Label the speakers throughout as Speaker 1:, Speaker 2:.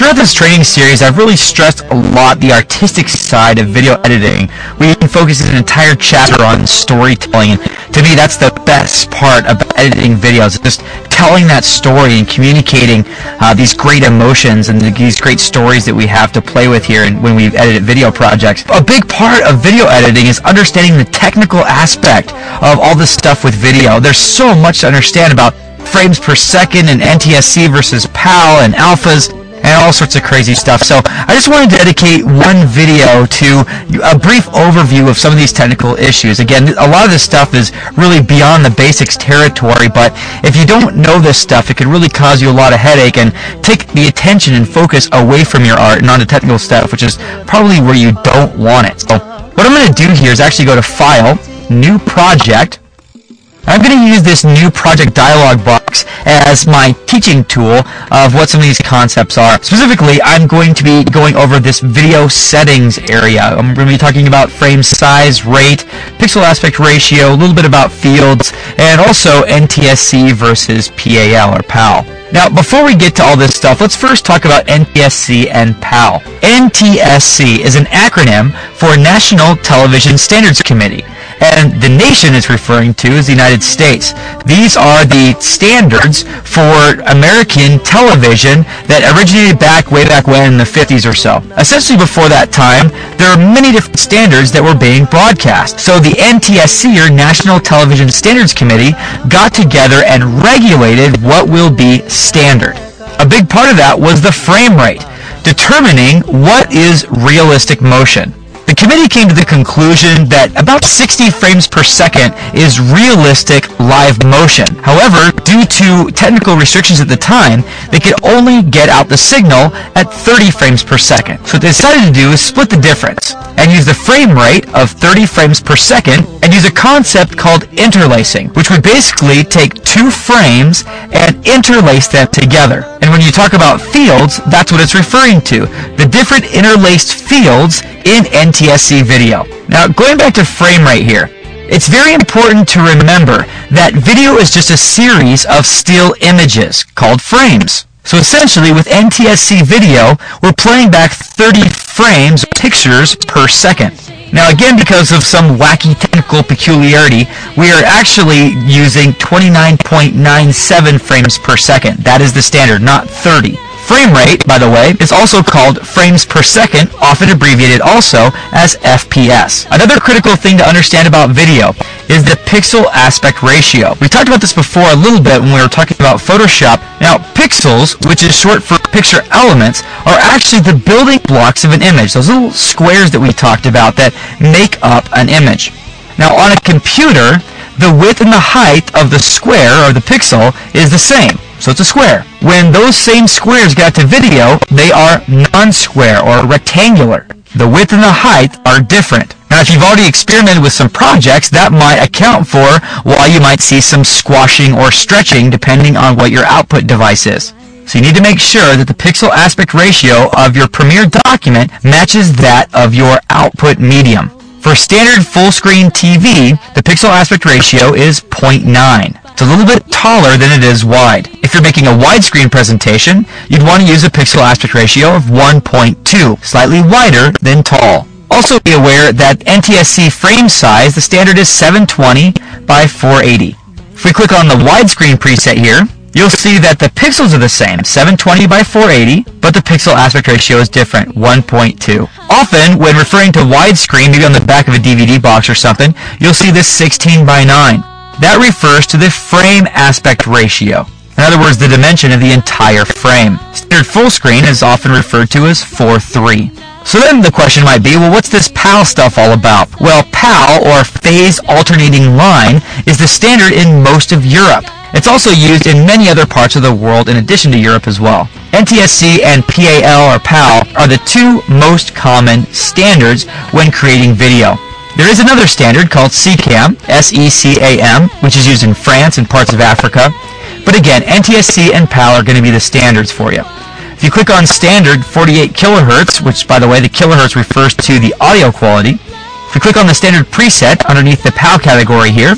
Speaker 1: Throughout this training series, I've really stressed a lot the artistic side of video editing. We even focused an entire chapter on storytelling, and to me that's the best part about editing videos, just telling that story and communicating these great emotions and these great stories that we have to play with here and when we edit video projects. A big part of video editing is understanding the technical aspect of all this stuff with video. There's so much to understand about frames per second and NTSC versus PAL and alphas and all sorts of crazy stuff. So I just wanted to dedicate one video to a brief overview of some of these technical issues. Again, a lot of this stuff is really beyond the basics territory, but if you don't know this stuff, it can really cause you a lot of headache and take the attention and focus away from your art and onto technical stuff, which is probably where you don't want it. So what I'm going to do here is actually go to File, New Project. I'm going to use this new project dialog box as my teaching tool of what some of these concepts are. Specifically, I'm going to be going over this video settings area. I'm going to be talking about frame size, rate, pixel aspect ratio, a little bit about fields, and also NTSC versus PAL or PAL. Now, before we get to all this stuff, let's first talk about NTSC and PAL. NTSC is an acronym for National Television Standards Committee, and the nation it's referring to is the United States. These are the standards for American television that originated way back when in the 50s or so. Essentially before that time, there are many different standards that were being broadcast. So the NTSC, or National Television Standards Committee, got together and regulated what will be standard. A big part of that was the frame rate, determining what is realistic motion. The committee came to the conclusion that about 60 frames per second is realistic live motion. However, due to technical restrictions at the time, they could only get out the signal at 30 frames per second. So what they decided to do is split the difference and use the frame rate of 30 frames per second and use a concept called interlacing, which would basically take two frames and interlace them together. And when you talk about fields, that's what it's referring to, the different interlaced fields in NTSC video. Now, going back to frame rate here, it's very important to remember that video is just a series of still images called frames. So essentially, with NTSC video, we're playing back 30 frames, pictures per second. Now again, because of some wacky technical peculiarity, we are actually using 29.97 frames per second. That is the standard, not 30. Frame rate, by the way, is also called frames per second, often abbreviated also as FPS. Another critical thing to understand about video is the pixel aspect ratio. We talked about this before a little bit when we were talking about Photoshop. Now, pixels, which is short for picture elements, are actually the building blocks of an image, those little squares that we talked about that make up an image. Now, on a computer, the width and the height of the square, or the pixel, is the same. So it's a square. When those same squares get to video, they are non-square or rectangular. The width and the height are different. Now, if you've already experimented with some projects, that might account for why you might see some squashing or stretching depending on what your output device is. So you need to make sure that the pixel aspect ratio of your Premiere document matches that of your output medium. For standard full-screen TV, the pixel aspect ratio is 0.9. It's a little bit taller than it is wide. If you're making a widescreen presentation, you'd want to use a pixel aspect ratio of 1.2, slightly wider than tall. Also be aware that NTSC frame size, the standard is 720 by 480. If we click on the widescreen preset here, you'll see that the pixels are the same, 720 by 480, but the pixel aspect ratio is different, 1.2. Often, when referring to widescreen, maybe on the back of a DVD box or something, you'll see this 16 by 9. That refers to the frame aspect ratio. In other words, the dimension of the entire frame. Standard full screen is often referred to as 4:3. So then the question might be, well, what's this PAL stuff all about? Well, PAL, or phase alternating line, is the standard in most of Europe. It's also used in many other parts of the world in addition to Europe as well. NTSC and PAL or PAL are the two most common standards when creating video. There is another standard called SECAM, S-E-C-A-M, which is used in France and parts of Africa. But again, NTSC and PAL are going to be the standards for you. If you click on standard 48 kilohertz, which by the way, the kilohertz refers to the audio quality. If you click on the standard preset underneath the PAL category here,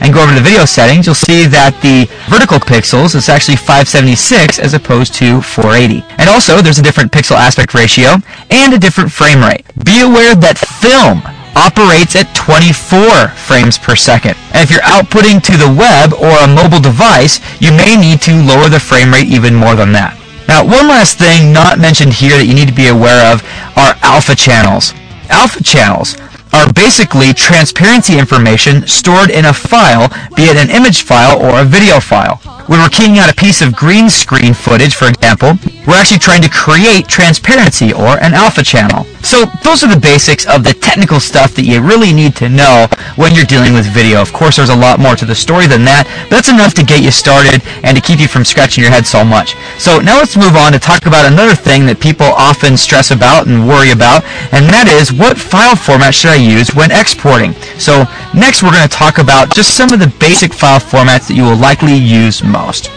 Speaker 1: and go over to the video settings, you'll see that the vertical pixels is actually 576 as opposed to 480. And also, there's a different pixel aspect ratio and a different frame rate. Be aware that film operates at 24 frames per second. And if you're outputting to the web or a mobile device, you may need to lower the frame rate even more than that. Now, one last thing not mentioned here that you need to be aware of are alpha channels. Alpha channels are basically transparency information stored in a file, be it an image file or a video file. When we're keying out a piece of green screen footage, for example, we're actually trying to create transparency or an alpha channel. So those are the basics of the technical stuff that you really need to know when you're dealing with video. Of course, there's a lot more to the story than that, but that's enough to get you started and to keep you from scratching your head so much. So now let's move on to talk about another thing that people often stress about and worry about, and that is, what file format should I use when exporting? So next we're going to talk about just some of the basic file formats that you will likely use most.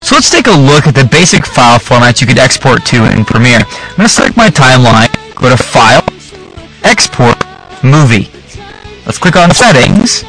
Speaker 1: So let's take a look at the basic file formats you could export to in Premiere. I'm going to select my timeline, go to File, Export, Movie. Let's click on Settings,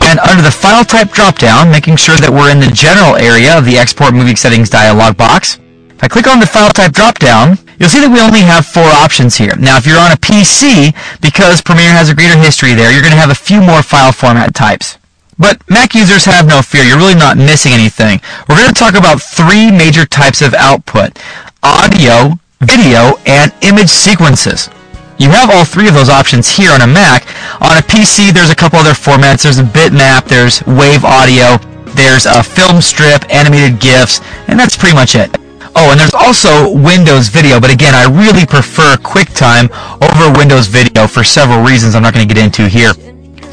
Speaker 1: and under the File Type drop-down, making sure that we're in the General area of the Export Movie Settings dialog box. If I click on the File Type drop-down, you'll see that we only have 4 options here. Now, if you're on a PC, because Premiere has a greater history there, you're going to have a few more file format types. But Mac users have no fear, you're really not missing anything. We're going to talk about 3 major types of output: audio, video, and image sequences. You have all 3 of those options here on a Mac. On a PC, there's a couple other formats. There's a bitmap, there's wave audio, there's a film strip, animated GIFs, and that's pretty much it. Oh, and there's also Windows Video, but again, I really prefer QuickTime over Windows Video for several reasons I'm not going to get into here.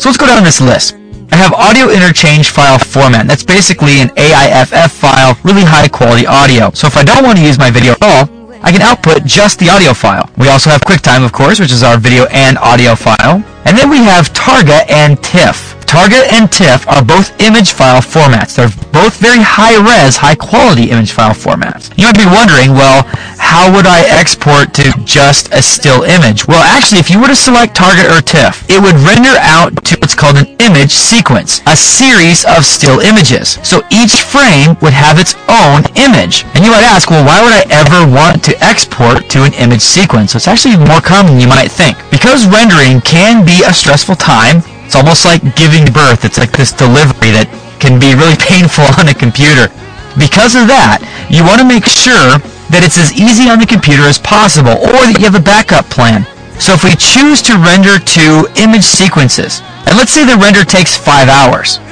Speaker 1: So let's go down this list. I have audio interchange file format. That's basically an AIFF file, really high quality audio. So if I don't want to use my video at all, I can output just the audio file. We also have QuickTime, of course, which is our video and audio file. And then we have Targa and TIFF. Targa and TIFF are both image file formats. They're both very high-res, high-quality image file formats. You might be wondering, well, how would I export to just a still image? Well, actually, if you were to select Targa or TIFF, it would render out to what's called an image sequence, a series of still images. So each frame would have its own image. And you might ask, well, why would I ever want to export to an image sequence? It's actually more common than you might think. Because rendering can be a stressful time, it's almost like giving birth. It's like this delivery that can be really painful on a computer. Because of that, you want to make sure that it's as easy on the computer as possible, or that you have a backup plan. So if we choose to render to image sequences, and let's say the render takes 5 hours.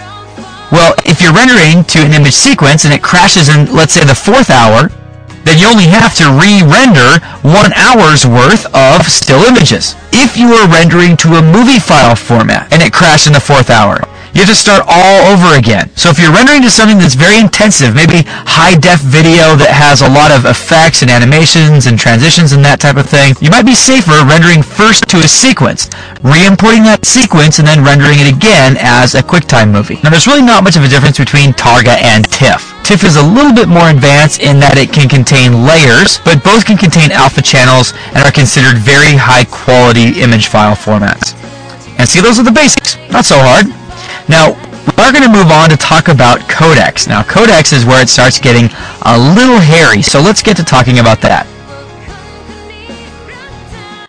Speaker 1: Well, if you're rendering to an image sequence and it crashes in, let's say, the 4th hour, then you only have to re-render 1 hour's worth of still images. If you are rendering to a movie file format and it crashed in the 4th hour, you have to start all over again. So if you're rendering to something that's very intensive, maybe high-def video that has a lot of effects and animations and transitions and that type of thing, you might be safer rendering first to a sequence, re-importing that sequence, and then rendering it again as a QuickTime movie. Now, there's really not much of a difference between Targa and TIFF. TIFF is a little bit more advanced in that it can contain layers, but both can contain alpha channels and are considered very high-quality image file formats. And see, those are the basics. Not so hard. Now, we're going to move on to talk about codecs. Now, codecs is where it starts getting a little hairy, so let's get to talking about that.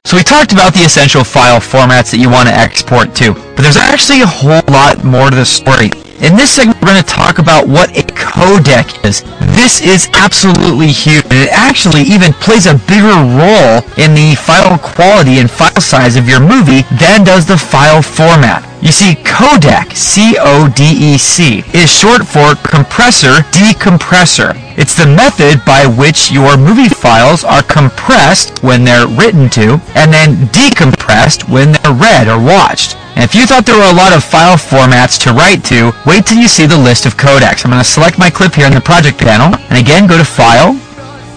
Speaker 1: So we talked about the essential file formats that you want to export to, but there's actually a whole lot more to the story. In this segment, we're going to talk about what a codec is. This is absolutely huge, and it actually even plays a bigger role in the file quality and file size of your movie than does the file format. You see, codec, C-O-D-E-C, is short for compressor decompressor. It's the method by which your movie files are compressed when they're written to, and then decompressed when they're read or watched. And if you thought there were a lot of file formats to write to, wait till you see the list of codecs. I'm going to select my clip here in the project panel, and again go to File,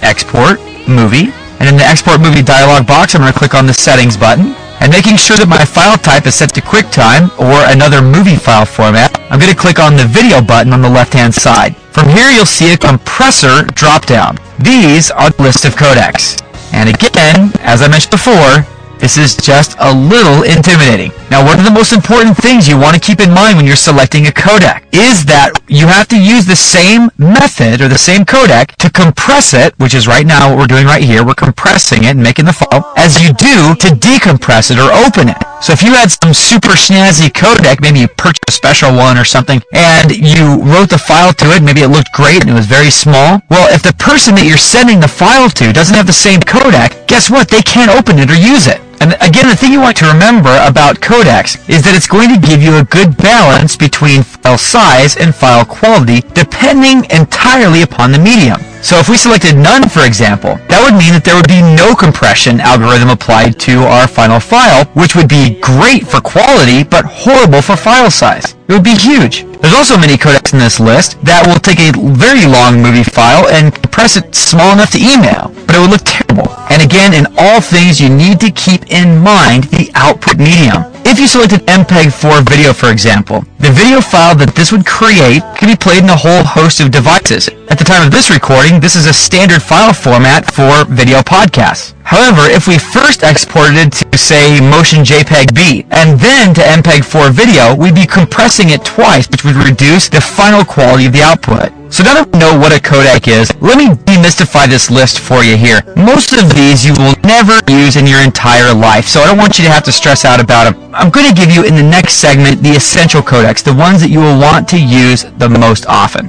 Speaker 1: Export, Movie, and in the Export Movie dialog box, I'm going to click on the Settings button. And making sure that my file type is set to QuickTime or another movie file format, I'm going to click on the Video button on the left-hand side. From here, you'll see a compressor drop-down. These are the list of codecs. And again, as I mentioned before, This is just a little intimidating. Now, one of the most important things you want to keep in mind when you're selecting a codec is that you have to use the same method or the same codec to compress it, which is right now what we're doing right here. We're compressing it and making the file, as you do to decompress it or open it. So if you had some super snazzy codec, maybe you purchased a special one or something, and you wrote the file to it, maybe it looked great and it was very small. Well, if the person that you're sending the file to doesn't have the same codec, guess what? They can't open it or use it. And again, the thing you want to remember about codecs is that it's going to give you a good balance between file size and file quality, depending entirely upon the medium. So if we selected none, for example, that would mean that there would be no compression algorithm applied to our final file, which would be great for quality, but horrible for file size. It would be huge. There's also many codecs in this list that will take a very long movie file and compress it small enough to email, but it would look terrible. And again, in all things, you need to keep in mind the output medium. If you selected MPEG-4 video, for example, the video file that this would create can be played in a whole host of devices. At the time of this recording, this is a standard file format for video podcasts. However, if we first exported it to, say, Motion JPEG B, and then to MPEG-4 video, we'd be compressing it twice, which would reduce the final quality of the output. So now that we know what a codec is, let me demystify this list for you here. Most of these you will never use in your entire life, so I don't want you to have to stress out about them. I'm going to give you in the next segment the essential codecs, the ones that you will want to use the most often.